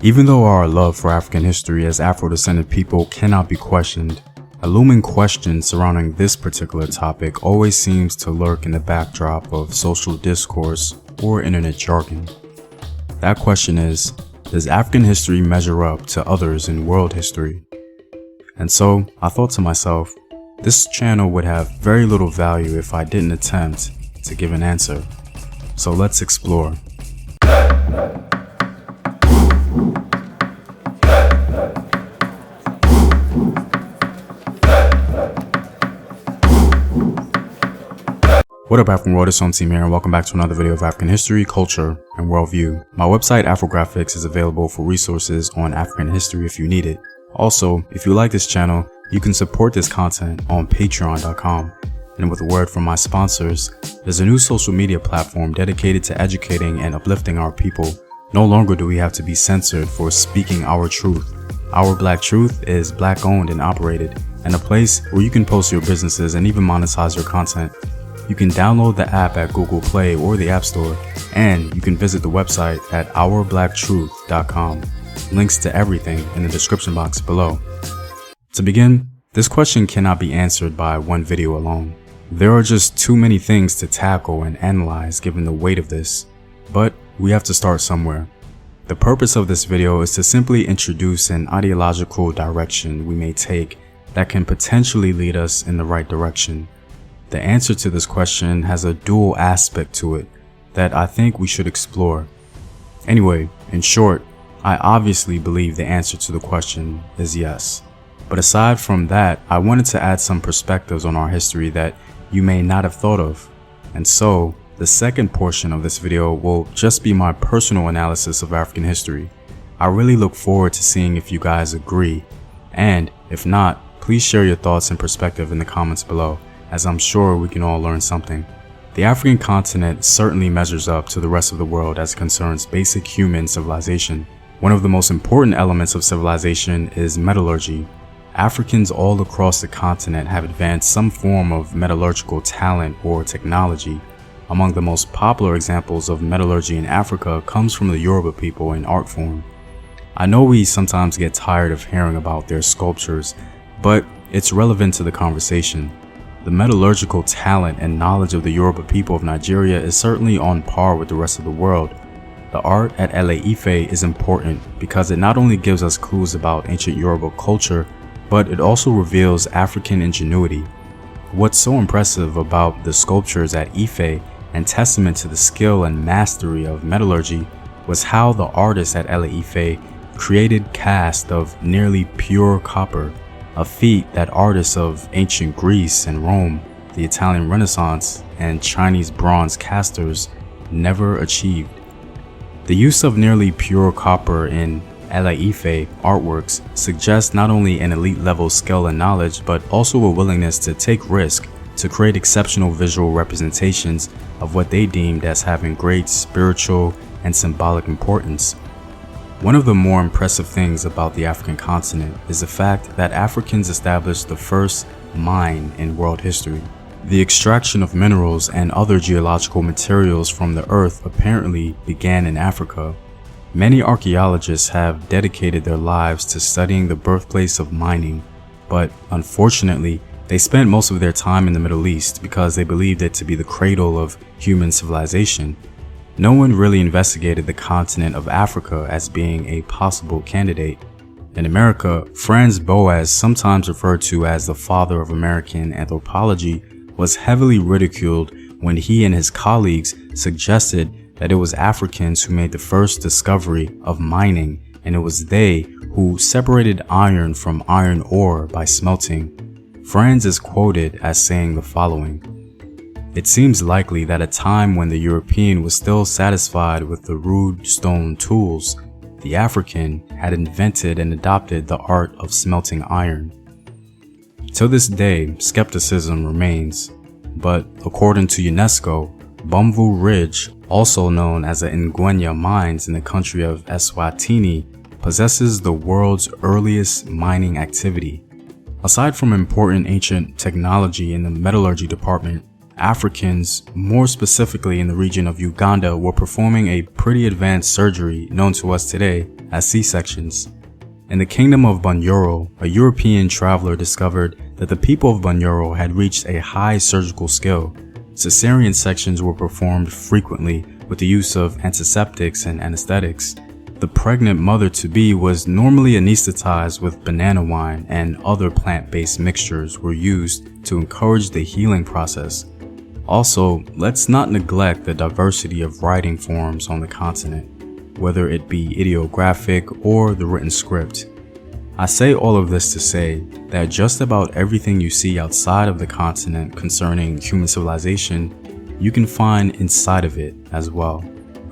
Even though our love for African history as Afro-descended people cannot be questioned, a looming question surrounding this particular topic always seems to lurk in the backdrop of social discourse or internet jargon. That question is, does African history measure up to others in world history? And so I thought to myself, this channel would have very little value if I didn't attempt to give an answer. So let's explore. What up, African world? It's Home Team here, and welcome back to another video of African history, culture, and worldview. My website, Afrographics, is available for resources on African history if you need it. Also, if you like this channel, you can support this content on patreon.com. And with a word from my sponsors, there's a new social media platform dedicated to educating and uplifting our people. No longer do we have to be censored for speaking our truth. Our Black Truth is Black owned and operated, and a place where you can post your businesses and even monetize your content. You can download the app at Google Play or the App Store, and you can visit the website at ourblackTruth.com. Links to everything in the description box below. To begin, this question cannot be answered by one video alone. There are just too many things to tackle and analyze given the weight of this, but we have to start somewhere. The purpose of this video is to simply introduce an ideological direction we may take that can potentially lead us in the right direction. The answer to this question has a dual aspect to it that I think we should explore. Anyway, in short, I obviously believe the answer to the question is yes. But aside from that, I wanted to add some perspectives on our history that you may not have thought of. And so, the second portion of this video will just be my personal analysis of African history. I really look forward to seeing if you guys agree. And if not, please share your thoughts and perspective in the comments below, as I'm sure we can all learn something. The African continent certainly measures up to the rest of the world as it concerns basic human civilization. One of the most important elements of civilization is metallurgy. Africans all across the continent have advanced some form of metallurgical talent or technology. Among the most popular examples of metallurgy in Africa comes from the Yoruba people in art form. I know we sometimes get tired of hearing about their sculptures, but it's relevant to the conversation. The metallurgical talent and knowledge of the Yoruba people of Nigeria is certainly on par with the rest of the world. The art at Ile-Ife is important because it not only gives us clues about ancient Yoruba culture, but it also reveals African ingenuity. What's so impressive about the sculptures at Ife and testament to the skill and mastery of metallurgy was how the artists at Ile-Ife created cast of nearly pure copper, a feat that artists of ancient Greece and Rome, the Italian Renaissance, and Chinese bronze casters never achieved. The use of nearly pure copper in Ile-Ife artworks suggests not only an elite level skill and knowledge, but also a willingness to take risk to create exceptional visual representations of what they deemed as having great spiritual and symbolic importance. One of the more impressive things about the African continent is the fact that Africans established the first mine in world history. The extraction of minerals and other geological materials from the earth apparently began in Africa. Many archaeologists have dedicated their lives to studying the birthplace of mining, but unfortunately, they spent most of their time in the Middle East because they believed it to be the cradle of human civilization. No one really investigated the continent of Africa as being a possible candidate. In America, Franz Boas, sometimes referred to as the father of American anthropology, was heavily ridiculed when he and his colleagues suggested that it was Africans who made the first discovery of mining, and it was they who separated iron from iron ore by smelting. Franz is quoted as saying the following: "It seems likely that at a time when the European was still satisfied with the rude stone tools, the African had invented and adopted the art of smelting iron." To this day, skepticism remains, but according to UNESCO, Bumvu Ridge, also known as the Ngwenya Mines in the country of Eswatini, possesses the world's earliest mining activity. Aside from important ancient technology in the metallurgy department, Africans, more specifically in the region of Uganda, were performing a pretty advanced surgery known to us today as C-sections. In the kingdom of Bunyoro, a European traveler discovered that the people of Bunyoro had reached a high surgical skill. Cesarean sections were performed frequently with the use of antiseptics and anesthetics. The pregnant mother-to-be was normally anesthetized with banana wine, and other plant-based mixtures were used to encourage the healing process. Also, let's not neglect the diversity of writing forms on the continent, whether it be ideographic or the written script. I say all of this to say that just about everything you see outside of the continent concerning human civilization, you can find inside of it as well.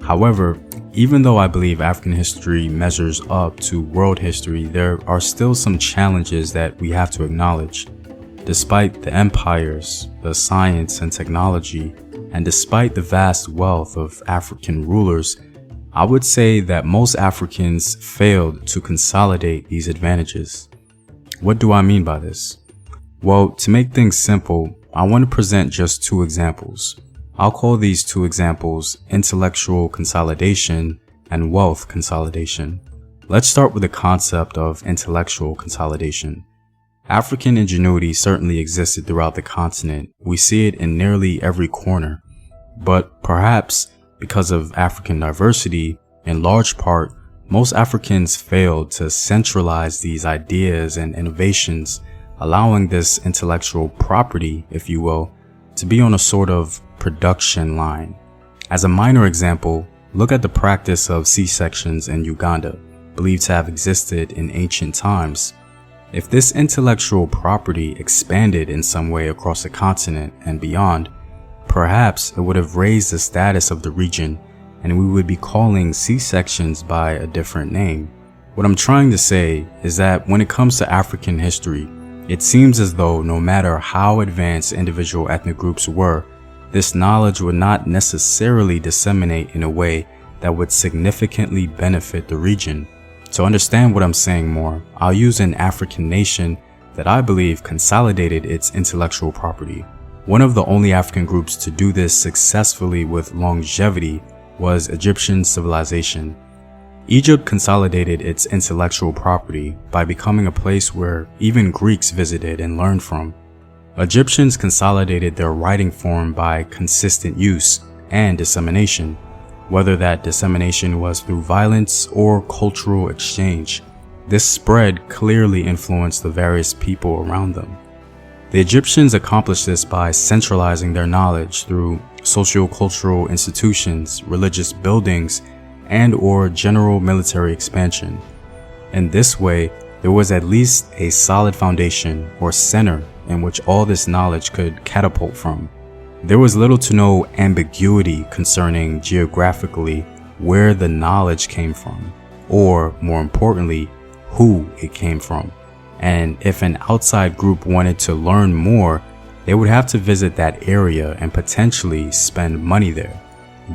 However, even though I believe African history measures up to world history, there are still some challenges that we have to acknowledge. Despite the empires, the science and technology, and despite the vast wealth of African rulers, I would say that most Africans failed to consolidate these advantages. What do I mean by this? Well, to make things simple, I want to present just two examples. I'll call these two examples intellectual consolidation and wealth consolidation. Let's start with the concept of intellectual consolidation. African ingenuity certainly existed throughout the continent. We see it in nearly every corner. But perhaps because of African diversity, in large part, most Africans failed to centralize these ideas and innovations, allowing this intellectual property, if you will, to be on a sort of production line. As a minor example, look at the practice of C-sections in Uganda, believed to have existed in ancient times. If this intellectual property expanded in some way across the continent and beyond, perhaps it would have raised the status of the region and we would be calling C-sections by a different name. What I'm trying to say is that when it comes to African history, it seems as though no matter how advanced individual ethnic groups were, this knowledge would not necessarily disseminate in a way that would significantly benefit the region. To understand what I'm saying more, I'll use an African nation that I believe consolidated its intellectual property. One of the only African groups to do this successfully with longevity was Egyptian civilization. Egypt consolidated its intellectual property by becoming a place where even Greeks visited and learned from. Egyptians consolidated their writing form by consistent use and dissemination, whether that dissemination was through violence or cultural exchange. This spread clearly influenced the various people around them. The Egyptians accomplished this by centralizing their knowledge through socio-cultural institutions, religious buildings, and/or general military expansion. In this way, there was at least a solid foundation or center in which all this knowledge could catapult from. There was little to no ambiguity concerning geographically where the knowledge came from, or more importantly, who it came from. And if an outside group wanted to learn more, they would have to visit that area and potentially spend money there,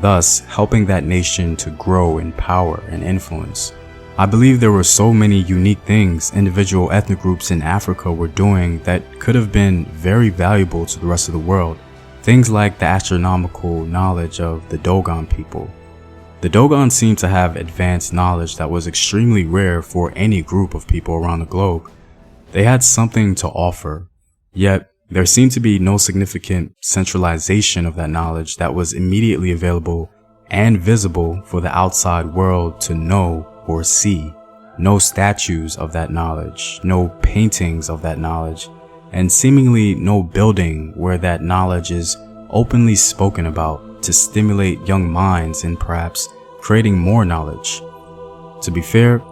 thus helping that nation to grow in power and influence. I believe there were so many unique things individual ethnic groups in Africa were doing that could have been very valuable to the rest of the world. Things like the astronomical knowledge of the Dogon people. The Dogon seemed to have advanced knowledge that was extremely rare for any group of people around the globe. They had something to offer, yet there seemed to be no significant centralization of that knowledge that was immediately available and visible for the outside world to know or see. No statues of that knowledge, no paintings of that knowledge, and seemingly no building where that knowledge is openly spoken about to stimulate young minds and perhaps creating more knowledge. To be fair,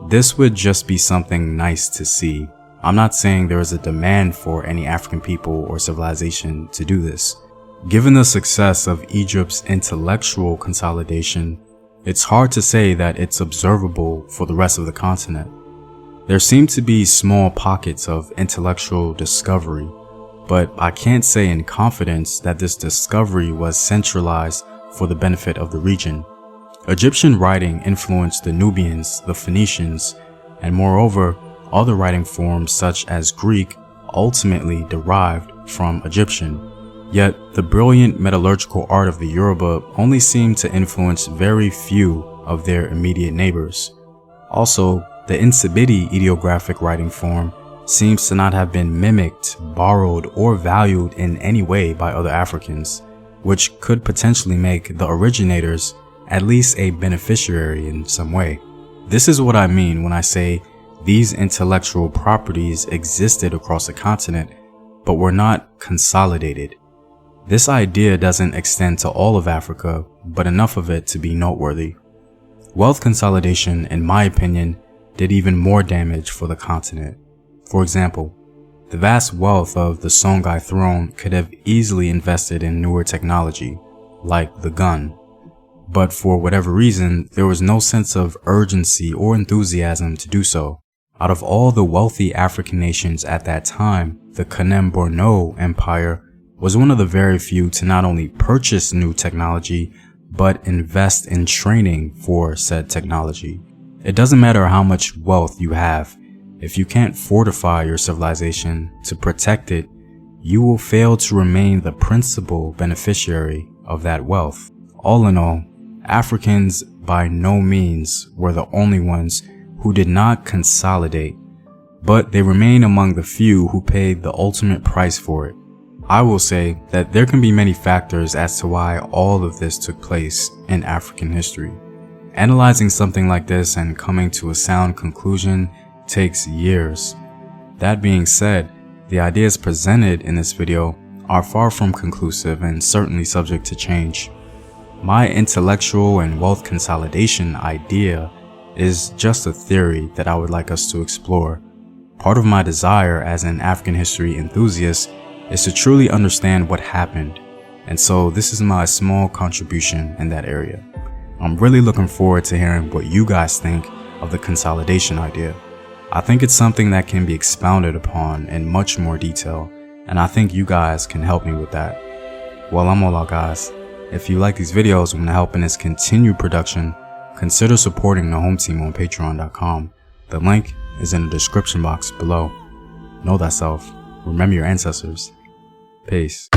this would just be something nice to see. I'm not saying there is a demand for any African people or civilization to do this. Given the success of Egypt's intellectual consolidation, it's hard to say that it's observable for the rest of the continent. There seem to be small pockets of intellectual discovery, but I can't say in confidence that this discovery was centralized for the benefit of the region. Egyptian writing influenced the Nubians, the Phoenicians, and moreover, other writing forms such as Greek ultimately derived from Egyptian. Yet, the brilliant metallurgical art of the Yoruba only seemed to influence very few of their immediate neighbors. Also, the Nsibidi ideographic writing form seems to not have been mimicked, borrowed, or valued in any way by other Africans, which could potentially make the originators at least a beneficiary in some way. This is what I mean when I say these intellectual properties existed across the continent, but were not consolidated. This idea doesn't extend to all of Africa, but enough of it to be noteworthy. Wealth consolidation, in my opinion, did even more damage for the continent. For example, the vast wealth of the Songhai throne could have easily invested in newer technology, like the gun. But for whatever reason, there was no sense of urgency or enthusiasm to do so. Out of all the wealthy African nations at that time, the Kanem-Borno Empire was one of the very few to not only purchase new technology, but invest in training for said technology. It doesn't matter how much wealth you have. If you can't fortify your civilization to protect it, you will fail to remain the principal beneficiary of that wealth. All in all, Africans by no means were the only ones who did not consolidate, but they remain among the few who paid the ultimate price for it. I will say that there can be many factors as to why all of this took place in African history. Analyzing something like this and coming to a sound conclusion takes years. That being said, the ideas presented in this video are far from conclusive and certainly subject to change. My intellectual and wealth consolidation idea is just a theory that I would like us to explore. Part of my desire as an African history enthusiast is to truly understand what happened, and so this is my small contribution in that area. I'm really looking forward to hearing what you guys think of the consolidation idea. I think it's something that can be expounded upon in much more detail, and I think you guys can help me with that. Well, I'm all out, guys. If you like these videos and want to help in its continued production, consider supporting the home team on patreon.com. The link is in the description box below. Know thyself. Remember your ancestors. Peace.